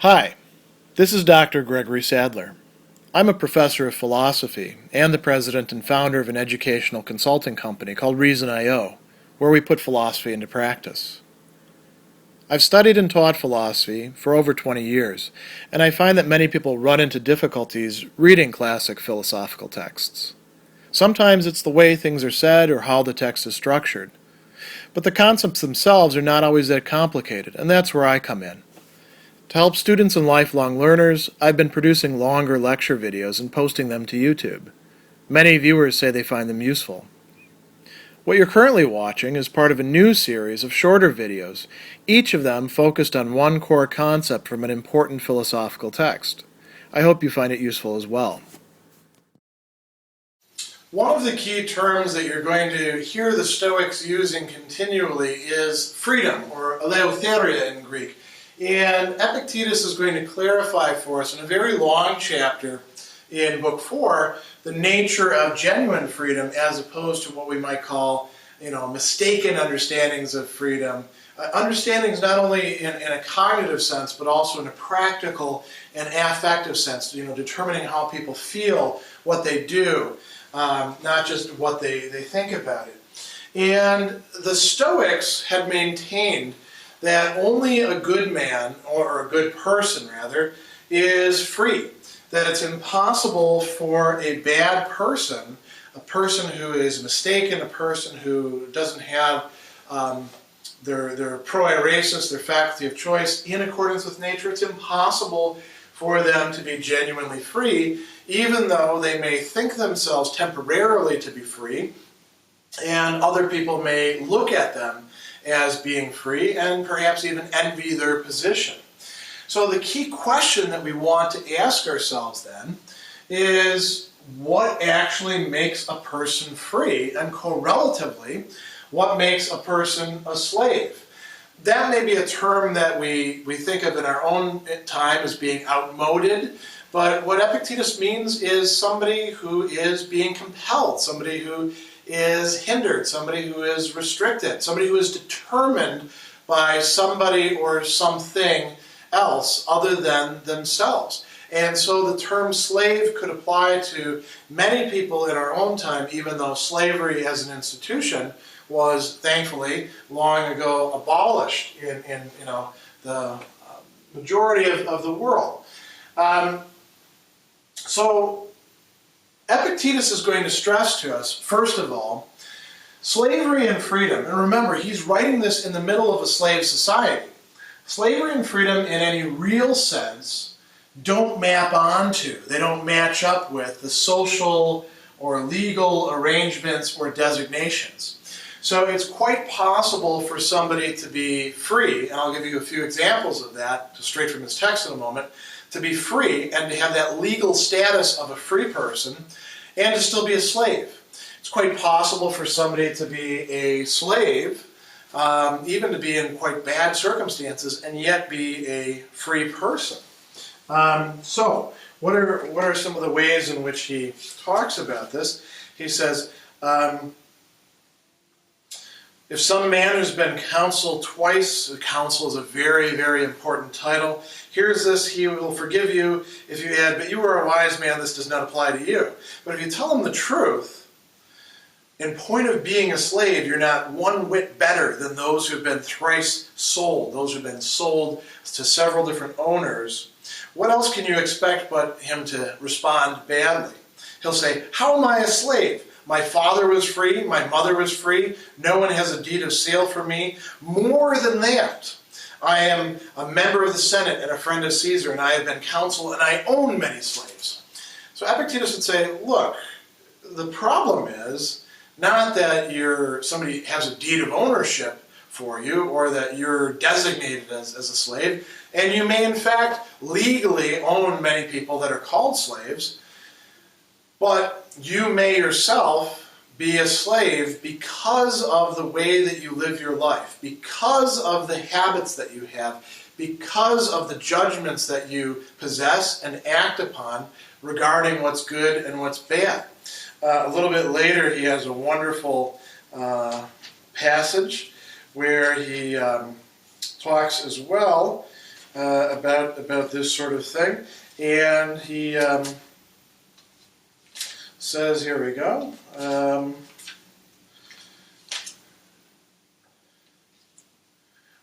Hi, this is Dr. Gregory Sadler. I'm a professor of philosophy and the president and founder of an educational consulting company called Reason.io, where we put philosophy into practice. I've studied and taught philosophy for over 20 years, and I find that many people run into difficulties reading classic philosophical texts. Sometimes it's the way things are said or how the text is structured. But the concepts themselves are not always that complicated, and that's where I come in. To help students and lifelong learners, I've been producing longer lecture videos and posting them to YouTube. Many viewers say they find them useful. What you're currently watching is part of a new series of shorter videos, each of them focused on one core concept from an important philosophical text. I hope you find it useful as well. One of the key terms that you're going to hear the Stoics using continually is freedom, or eleutheria in Greek. And Epictetus is going to clarify for us in a very long chapter in Book 4 the nature of genuine freedom as opposed to what we might call, mistaken understandings of freedom. Understandings not only in a cognitive sense, but also in a practical and affective sense, determining how people feel, what they do, not just what they think about it. And the Stoics had maintained that only a good man, or a good person rather, is free. That it's impossible for a bad person, a person who is mistaken, a person who doesn't have their proairesis, their faculty of choice, in accordance with nature, it's impossible for them to be genuinely free, even though they may think themselves temporarily to be free, and other people may look at them as being free and perhaps even envy their position. So the key question that we want to ask ourselves then is what actually makes a person free, and correlatively, what makes a person a slave? That may be a term that we think of in our own time as being outmoded, but what Epictetus means is somebody who is being compelled, somebody who is hindered, somebody who is restricted, somebody who is determined by somebody or something else other than themselves. And so the term slave could apply to many people in our own time, even though slavery as an institution was thankfully long ago abolished in the majority of the world. So Epictetus is going to stress to us, first of all, slavery and freedom. And remember, he's writing this in the middle of a slave society. Slavery and freedom in any real sense don't map onto, they don't match up with the social or legal arrangements or designations. So it's quite possible for somebody to be free, and I'll give you a few examples of that straight from this text in a moment, to be free and to have that legal status of a free person and to still be a slave. It's quite possible for somebody to be a slave, even to be in quite bad circumstances, and yet be a free person. So, what are some of the ways in which he talks about this? He says, if some man who's been counseled twice, counsel is a very, very important title, hears this, he will forgive you if you add, but you are a wise man, this does not apply to you. But if you tell him the truth, in point of being a slave, you're not one whit better than those who have been thrice sold, those who have been sold to several different owners. What else can you expect but him to respond badly? He'll say, how am I a slave? My father was free, my mother was free, no one has a deed of sale for me. More than that, I am a member of the Senate and a friend of Caesar, and I have been consul, and I own many slaves. So Epictetus would say, look, the problem is not that somebody has a deed of ownership for you, or that you're designated as a slave, and you may in fact legally own many people that are called slaves, but you may yourself be a slave because of the way that you live your life, because of the habits that you have, because of the judgments that you possess and act upon regarding what's good and what's bad. A little bit later, he has a wonderful passage where he talks as well about this sort of thing. And he says, here we go.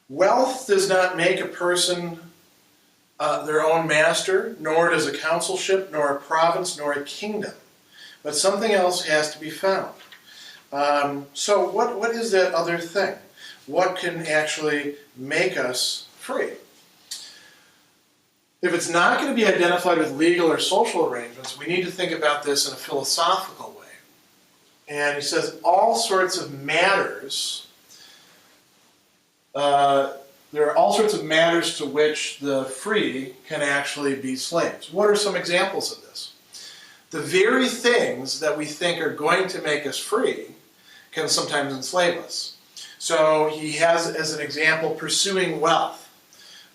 Wealth does not make a person their own master, nor does a consulship, nor a province, nor a kingdom. But something else has to be found. So what is that other thing? What can actually make us free? If it's not going to be identified with legal or social arrangements, we need to think about this in a philosophical way. And he says all sorts of matters, there are all sorts of matters to which the free can actually be slaves. What are some examples of this? The very things that we think are going to make us free can sometimes enslave us. So he has, as an example, pursuing wealth.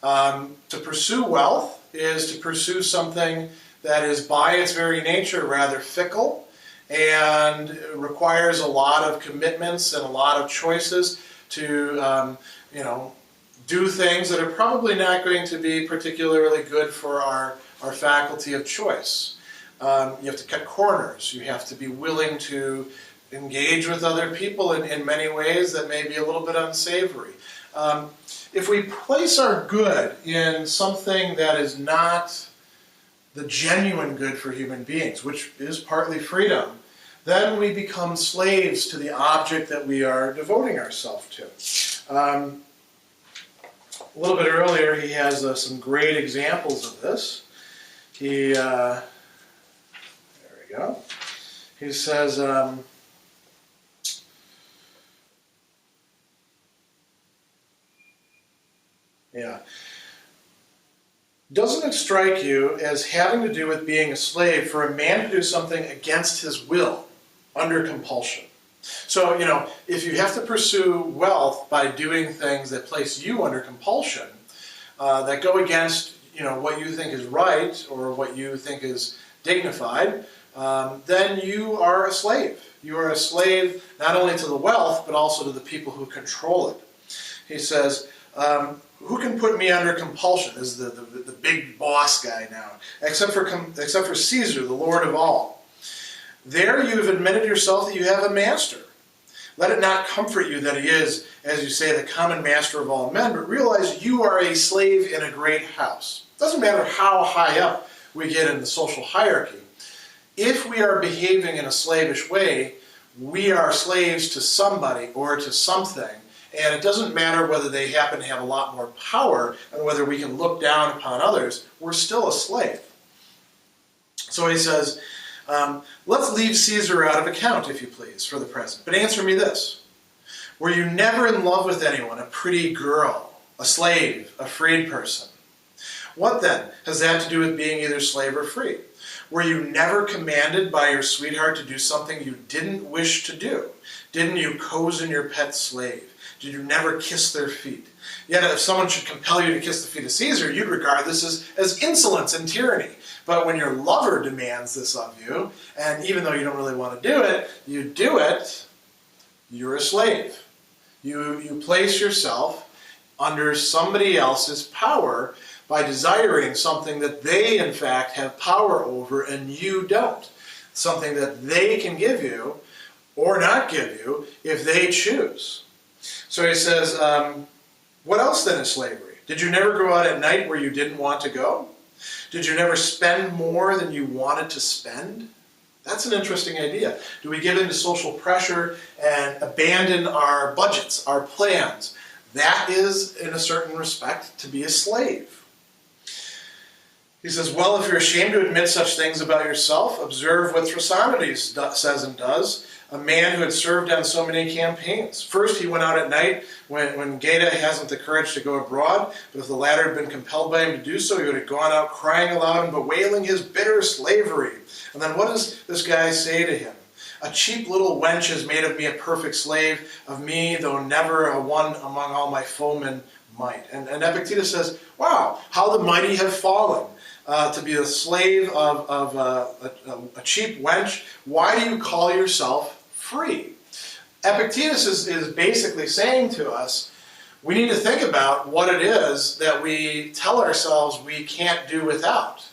To pursue wealth is to pursue something that is by its very nature rather fickle and requires a lot of commitments and a lot of choices to do things that are probably not going to be particularly good for our faculty of choice. You have to cut corners. You have to be willing to engage with other people in many ways that may be a little bit unsavory. If we place our good in something that is not the genuine good for human beings, which is partly freedom, then we become slaves to the object that we are devoting ourselves to. A little bit earlier, he has some great examples of this. There we go. He says, doesn't it strike you as having to do with being a slave for a man to do something against his will, under compulsion? So, if you have to pursue wealth by doing things that place you under compulsion, that go against, what you think is right or what you think is dignified, then you are a slave. You are a slave not only to the wealth, but also to the people who control it. He says, who can put me under compulsion? This is the big boss guy now, except for Caesar, the Lord of all. There you have admitted yourself that you have a master. Let it not comfort you that he is, as you say, the common master of all men, but realize you are a slave in a great house. It doesn't matter how high up we get in the social hierarchy. If we are behaving in a slavish way, we are slaves to somebody or to something, and it doesn't matter whether they happen to have a lot more power and whether we can look down upon others, we're still a slave. So he says, let's leave Caesar out of account, if you please, for the present. But answer me this. Were you never in love with anyone, a pretty girl, a slave, a freed person? What then has that to do with being either slave or free? Were you never commanded by your sweetheart to do something you didn't wish to do? Didn't you cozen your pet slave? Did you never kiss their feet? Yet if someone should compel you to kiss the feet of Caesar, you'd regard this as insolence and tyranny. But when your lover demands this of you, and even though you don't really want to do it, you do it, you're a slave. You place yourself under somebody else's power by desiring something that they, in fact, have power over and you don't. Something that they can give you or not give you if they choose. So he says, what else then is slavery? Did you never go out at night where you didn't want to go? Did you never spend more than you wanted to spend? That's an interesting idea. Do we give in to social pressure and abandon our budgets, our plans? That is, in a certain respect, to be a slave. He says, well, if you're ashamed to admit such things about yourself, observe what Thrasonides says and does, a man who had served on so many campaigns. First, he went out at night when Geta hasn't the courage to go abroad, but if the latter had been compelled by him to do so, he would have gone out crying aloud and bewailing his bitter slavery. And then what does this guy say to him? A cheap little wench has made of me a perfect slave, of me, though never a one among all my foemen might. And Epictetus says, wow, how the mighty have fallen. To be a slave of a cheap wench. Why do you call yourself free? Epictetus is basically saying to us, we need to think about what it is that we tell ourselves we can't do without.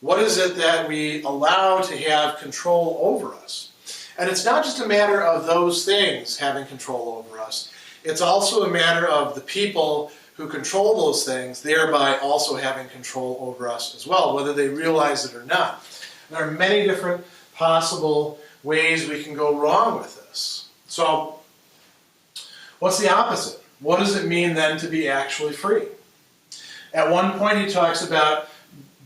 What is it that we allow to have control over us? And it's not just a matter of those things having control over us. It's also a matter of the people who control those things, thereby also having control over us as well, whether they realize it or not. There are many different possible ways we can go wrong with this. So, what's the opposite? What does it mean then to be actually free? At one point he talks about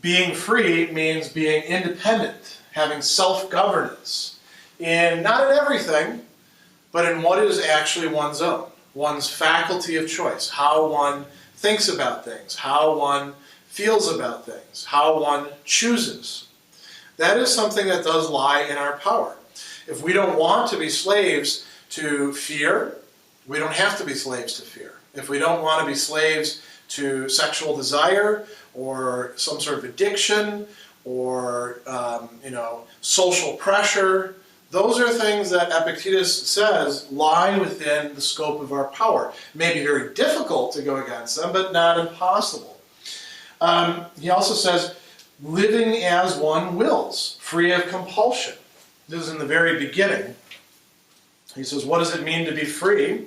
being free means being independent, having self-governance, not in everything, but in what is actually one's own, one's faculty of choice, how one thinks about things, how one feels about things, how one chooses. That is something that does lie in our power. If we don't want to be slaves to fear, we don't have to be slaves to fear. If we don't want to be slaves to sexual desire or some sort of addiction or social pressure, those are things that Epictetus says lie within the scope of our power. It may be very difficult to go against them, but not impossible. He also says, living as one wills, free of compulsion. This is in the very beginning. He says, what does it mean to be free?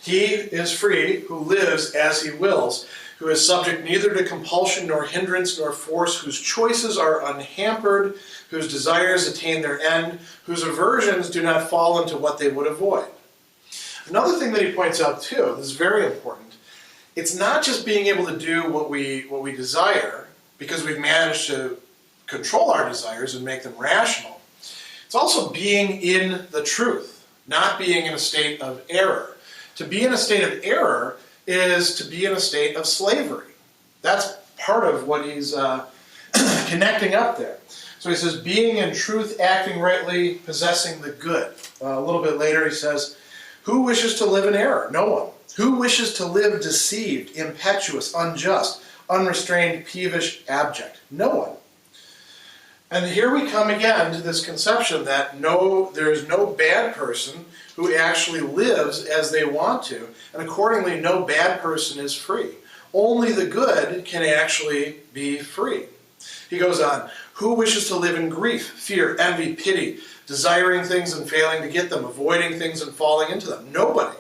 He is free who lives as he wills, who is subject neither to compulsion nor hindrance nor force, whose choices are unhampered, whose desires attain their end, whose aversions do not fall into what they would avoid. Another thing that he points out too, this is very important, it's not just being able to do what we desire, because we've managed to control our desires and make them rational. It's also being in the truth, not being in a state of error. To be in a state of error is to be in a state of slavery. That's part of what he's connecting up there. So he says, being in truth, acting rightly, possessing the good. A little bit later he says, who wishes to live in error? No one. Who wishes to live deceived, impetuous, unjust, unrestrained, peevish, abject? No one. And here we come again to this conception that there is no bad person who actually lives as they want to, and accordingly no bad person is free. Only the good can actually be free. He goes on, who wishes to live in grief, fear, envy, pity, desiring things and failing to get them, avoiding things and falling into them? Nobody.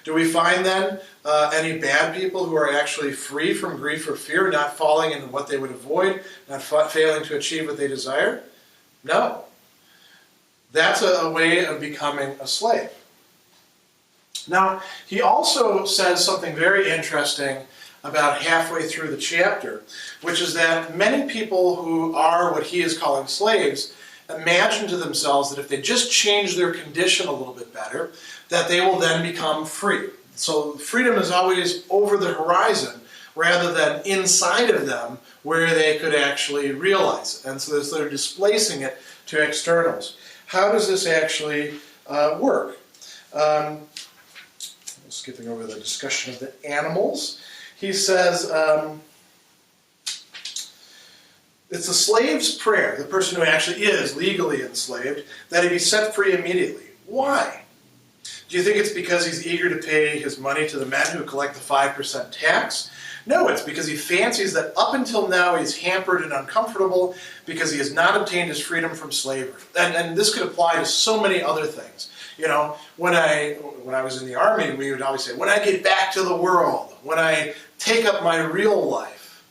Do we find then any bad people who are actually free from grief or fear, not falling into what they would avoid, not failing to achieve what they desire? No. That's a way of becoming a slave. Now, he also says something very interesting about halfway through the chapter, which is that many people who are what he is calling slaves imagine to themselves that if they just change their condition a little bit better, that they will then become free. So freedom is always over the horizon rather than inside of them where they could actually realize it. And so they're displacing it to externals. How does this actually work? Skipping over the discussion of the animals. He says, it's the slave's prayer, the person who actually is legally enslaved, that he be set free immediately. Why? Do you think it's because he's eager to pay his money to the men who collect the 5% tax? No, it's because he fancies that up until now he's hampered and uncomfortable because he has not obtained his freedom from slavery. And this could apply to so many other things. You know, when I was in the army, we would always say, when I get back to the world, when I take up my real life.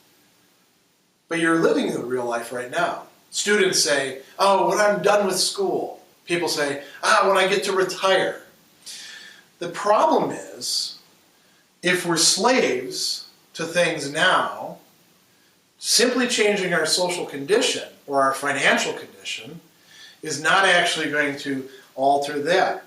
But you're living the real life right now. Students say, oh, when I'm done with school. People say, when I get to retire. The problem is, if we're slaves to things now, simply changing our social condition or our financial condition is not actually going to alter that.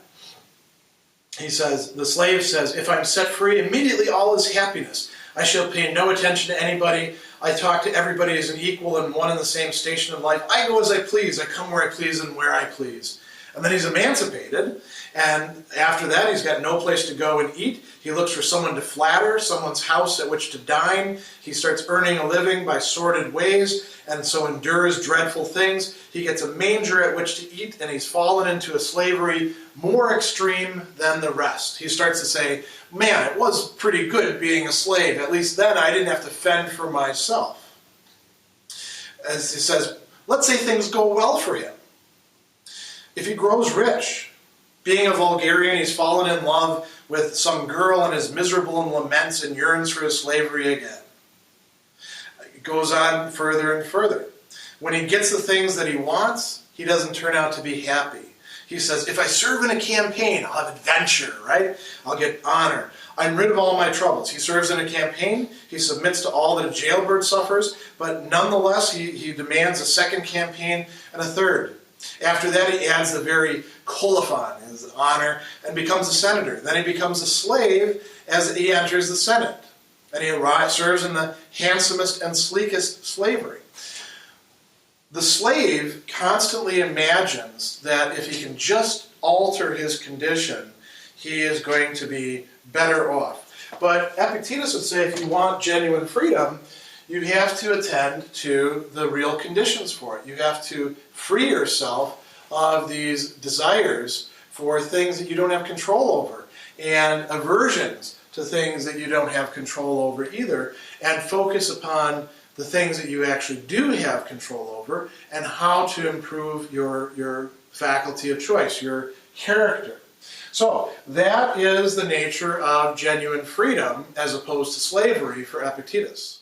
He says, the slave says, if I'm set free, immediately all is happiness. I shall pay no attention to anybody. I talk to everybody as an equal and one in the same station in life. I go as I please. I come where I please and where I please. And then he's emancipated, and after that he's got no place to go and eat. He looks for someone to flatter, someone's house at which to dine. He starts earning a living by sordid ways, and so endures dreadful things. He gets a manger at which to eat, and he's fallen into a slavery more extreme than the rest. He starts to say, man, it was pretty good being a slave. At least then I didn't have to fend for myself. As he says, let's say things go well for him. If he grows rich, being a vulgarian, he's fallen in love with some girl and is miserable and laments and yearns for his slavery again. It goes on further and further. When he gets the things that he wants, he doesn't turn out to be happy. He says, if I serve in a campaign, I'll have adventure, right? I'll get honor. I'm rid of all my troubles. He serves in a campaign. He submits to all that a jailbird suffers, but nonetheless, he demands a second campaign and a third. After that, he adds the very colophon, his honor, and becomes a senator. Then he becomes a slave as he enters the Senate. And he serves in the handsomest and sleekest slavery. The slave constantly imagines that if he can just alter his condition, he is going to be better off. But Epictetus would say if you want genuine freedom, you have to attend to the real conditions for it. You have to free yourself of these desires for things that you don't have control over, and aversions to things that you don't have control over either, and focus upon the things that you actually do have control over and how to improve your faculty of choice, your character. So that is the nature of genuine freedom as opposed to slavery for Epictetus.